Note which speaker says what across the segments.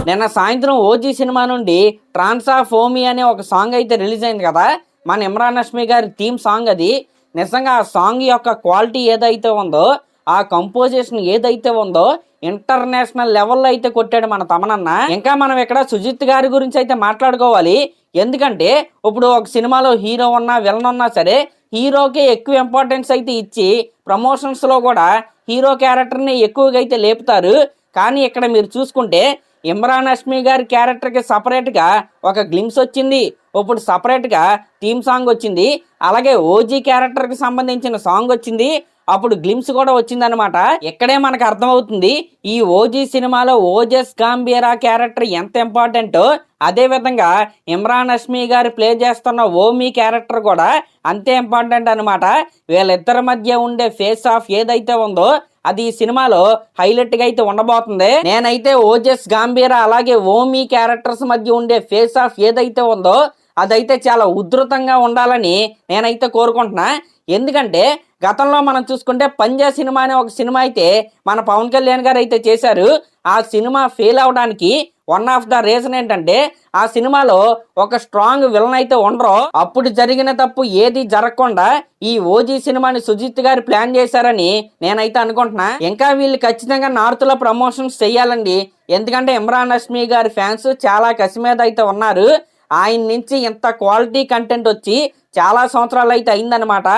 Speaker 1: నిన్న సాయంత్రం OG cinema నుండి ట్రాన్స్ ఆఫ్ ఓమి అనే ఒక సాంగ్ అయితే రిలీజ్ అయింది కదా, మన ఇమ్రాన్ హష్మీ గారి థీమ్ సాంగ్. అది నిజంగా ఆ సాంగ్ యొక్క క్వాలిటీ ఏదైతే ఉందో, ఆ కంపోజిషన్ ఏదైతే ఉందో ఇంటర్నేషనల్ లెవెల్లో అయితే కొట్టాడు మన తమనన్న. ఇంకా మనం ఇక్కడ సుజిత్ గారి గురించి అయితే మాట్లాడుకోవాలి. ఎందుకంటే ఇప్పుడు ఒక సినిమాలో హీరో ఉన్నా విలన్ ఉన్నా సరే హీరోకే ఎక్కువ ఇంపార్టెన్స్ అయితే ఇచ్చి ప్రమోషన్స్ లో కూడా హీరో క్యారెక్టర్ ని ఎక్కువగా అయితే లేపుతారు. కానీ ఇక్కడ మీరు చూసుకుంటే ఇమ్రాన్ హష్మీ గారి క్యారెక్టర్ కి సపరేట్ గా ఒక గ్లిమ్స్ వచ్చింది, ఇప్పుడు సపరేట్ గా థీమ్ సాంగ్ వచ్చింది, అలాగే ఓజీ క్యారెక్టర్ కి సంబంధించిన సాంగ్ వచ్చింది, అప్పుడు గ్లిమ్స్ కూడా వచ్చిందనమాట. ఇక్కడే మనకు అర్థమవుతుంది ఈ ఓజీ సినిమాలో ఓజస్ గాంభీరా క్యారెక్టర్ ఎంత ఇంపార్టెంటో, అదే విధంగా ఇమ్రాన్ హష్మీ గారు ప్లే చేస్తున్న ఓమీ క్యారెక్టర్ కూడా అంతే ఇంపార్టెంట్ అనమాట. వీళ్ళిద్దరి మధ్య ఉండే ఫేస్ ఆఫ్ ఏదైతే ఉందో అది ఈ సినిమాలో హైలైట్ గా అయితే ఉండబోతుంది. నేనైతే ఓజస్ గాంభీరా అలాగే ఓమీ క్యారెక్టర్స్ మధ్య ఉండే ఫేస్ ఆఫ్ ఏదైతే ఉందో అదైతే చాలా ఉధృతంగా ఉండాలని నేనైతే కోరుకుంటున్నా. ఎందుకంటే గతంలో మనం చూసుకుంటే పంజా సినిమా అనే ఒక సినిమా అయితే మన పవన్ కళ్యాణ్ గారు అయితే చేశారు. ఆ సినిమా ఫెయిల్ అవడానికి వన్ ఆఫ్ ద రీజన్ ఏంటంటే ఆ సినిమాలో ఒక స్ట్రాంగ్ విలన్ అయితే ఉండరు. అప్పుడు జరిగిన తప్పు ఏది జరగకుండా ఈ ఓజీ సినిమాని సుజిత్ గారు ప్లాన్ చేశారని నేనైతే అనుకుంటున్నా. ఇంకా వీళ్ళు ఖచ్చితంగా నార్త్ లో ప్రమోషన్స్ చెయ్యాలండి. ఎందుకంటే ఇమ్రాన్ హష్మీ గారి ఫ్యాన్స్ చాలా కసి మీద అయితే ఉన్నారు. ఆయన నుంచి ఇంత క్వాలిటీ కంటెంట్ వచ్చి చాలా సంవత్సరాలు అయితే అయిందనమాట.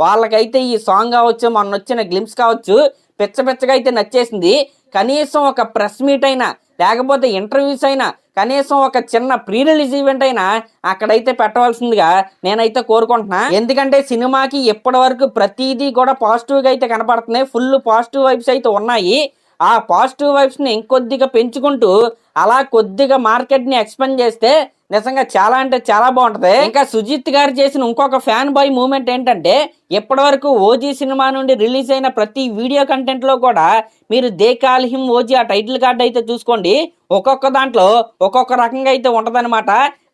Speaker 1: వాళ్ళకైతే ఈ సాంగ్ కావచ్చు, మొన్న వచ్చిన గ్లిమ్స్ కావచ్చు, పిచ్చగా అయితే నచ్చేసింది. కనీసం ఒక ప్రెస్ మీట్ అయినా లేకపోతే ఇంటర్వ్యూస్ అయినా కనీసం ఒక చిన్న ప్రీ రిలీజ్ ఈవెంట్ అయినా అక్కడైతే పెట్టవలసిందిగా నేనైతే కోరుకుంటున్నా. ఎందుకంటే సినిమాకి ఇప్పటి వరకు ప్రతిదీ కూడా పాజిటివ్గా అయితే కనపడుతున్నాయి, ఫుల్ పాజిటివ్ వైబ్స్ అయితే ఉన్నాయి. ఆ పాజిటివ్ వైబ్స్ ని ఇంకొద్దిగా పెంచుకుంటూ అలా కొద్దిగా మార్కెట్ ని ఎక్స్పెండ్ చేస్తే నిజంగా చాలా అంటే చాలా బాగుంటది. ఇంకా సుజిత్ గారు చేసిన ఇంకొక ఫ్యాన్ బాయ్ మూమెంట్ ఏంటంటే ఇప్పటి వరకు ఓజీ సినిమా నుండి రిలీజ్ అయిన ప్రతి వీడియో కంటెంట్ లో కూడా మీరు దే కాల్ హిమ్ ఓజీ ఆ టైటిల్ కార్డ్ అయితే చూసుకోండి, ఒక్కొక్క దాంట్లో ఒక్కొక్క రకంగా అయితే ఉంటదన్నమాట.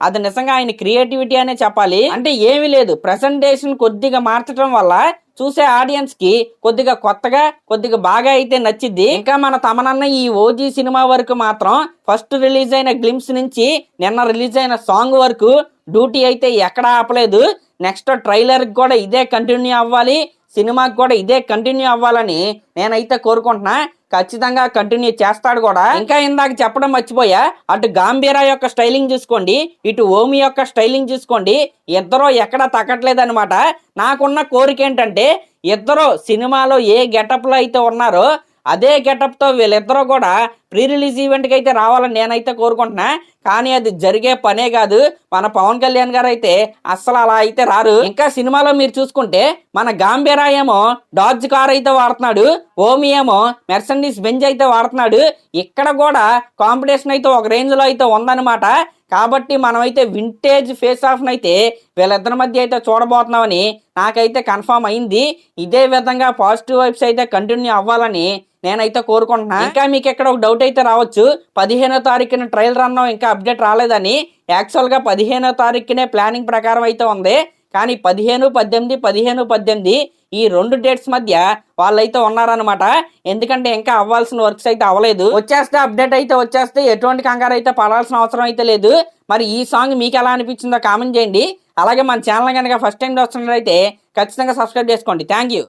Speaker 1: అది నిజంగా ఆయన క్రియేటివిటీ అనే చెప్పాలి. అంటే ఏమీ లేదు, ప్రెసెంటేషన్ కొద్దిగా మార్చడం వల్ల చూసే ఆడియన్స్ కి కొద్దిగా కొత్తగా కొద్దిగా బాగా అయితే నచ్చిద్ది. ఇంకా మన తమనన్న ఈ ఓజీ సినిమా వరకు మాత్రం ఫస్ట్ రిలీజ్ అయిన గ్లిమ్స్ నుంచి నిన్న రిలీజ్ అయిన సాంగ్ వరకు డ్యూటీ అయితే ఎక్కడా ఆపలేదు. నెక్స్ట్ ట్రైలర్ కూడా ఇదే కంటిన్యూ అవ్వాలి, సినిమాకి కూడా ఇదే కంటిన్యూ అవ్వాలని నేనైతే కోరుకుంటున్నా. ఖచ్చితంగా కంటిన్యూ చేస్తాడు కూడా. ఇంకా ఇందాక చెప్పడం మర్చిపోయా, అటు గాంభీరా యొక్క స్టైలింగ్ చూసుకోండి, ఇటు ఓమి యొక్క స్టైలింగ్ చూసుకోండి, ఇద్దరు ఎక్కడా తగ్గట్లేదు అనమాట. నాకున్న కోరిక ఏంటంటే ఇద్దరు సినిమాలో ఏ గెటప్ లో అయితే ఉన్నారో అదే గెటప్ తో వీళ్ళిద్దరూ కూడా ప్రీ రిలీజ్ ఈవెంట్ కి అయితే రావాలని నేనైతే కోరుకుంటున్నా. కానీ అది జరిగే పనే కాదు. మన పవన్ కళ్యాణ్ గారు అయితే అస్సలు అలా అయితే రారు. ఇంకా సినిమాలో మీరు చూసుకుంటే మన గాంభీరా ఏమో డాడ్జ్ కార్ అయితే వాడుతున్నాడు, ఓమి ఏమో మెర్సిడీస్ బెంజ్ అయితే వాడుతున్నాడు. ఇక్కడ కూడా కాంపిటీషన్ అయితే ఒక రేంజ్ లో అయితే ఉందన్నమాట. కాబట్టి మనమైతే వింటేజ్ ఫేస్ ఆఫ్ అయితే వీళ్ళిద్దరి మధ్య అయితే చూడబోతున్నామని నాకైతే కన్ఫర్మ్ అయింది. ఇదే విధంగా పాజిటివ్ వైబ్స్ అయితే కంటిన్యూ అవ్వాలని నేనైతే కోరుకుంటున్నా. ఇంకా మీకు ఎక్కడ ఒక డౌట్ అయితే రావచ్చు, 15వ తారీఖున ట్రయల్ రన్ ఇంకా అప్డేట్ రాలేదని. యాక్చువల్ గా 15వ తారీఖునే ప్లానింగ్ ప్రకారం అయితే ఉంది, కానీ 15, 18 ఈ 2 డేట్స్ మధ్య వాళ్ళైతే ఉన్నారనమాట. ఎందుకంటే ఇంకా అవ్వాల్సిన వర్క్స్ అయితే అవ్వలేదు. వచ్చేస్తే అప్డేట్ అయితే వచ్చేస్తే ఎటువంటి కంగారు అయితే పడాల్సిన అవసరం అయితే లేదు. మరి ఈ సాంగ్ మీకు ఎలా అనిపించిందో కామెంట్ చేయండి. అలాగే మన ఛానల్ కనుక ఫస్ట్ టైం వస్తున్నట్లయితే ఖచ్చితంగా సబ్స్క్రైబ్ చేసుకోండి. Thank you.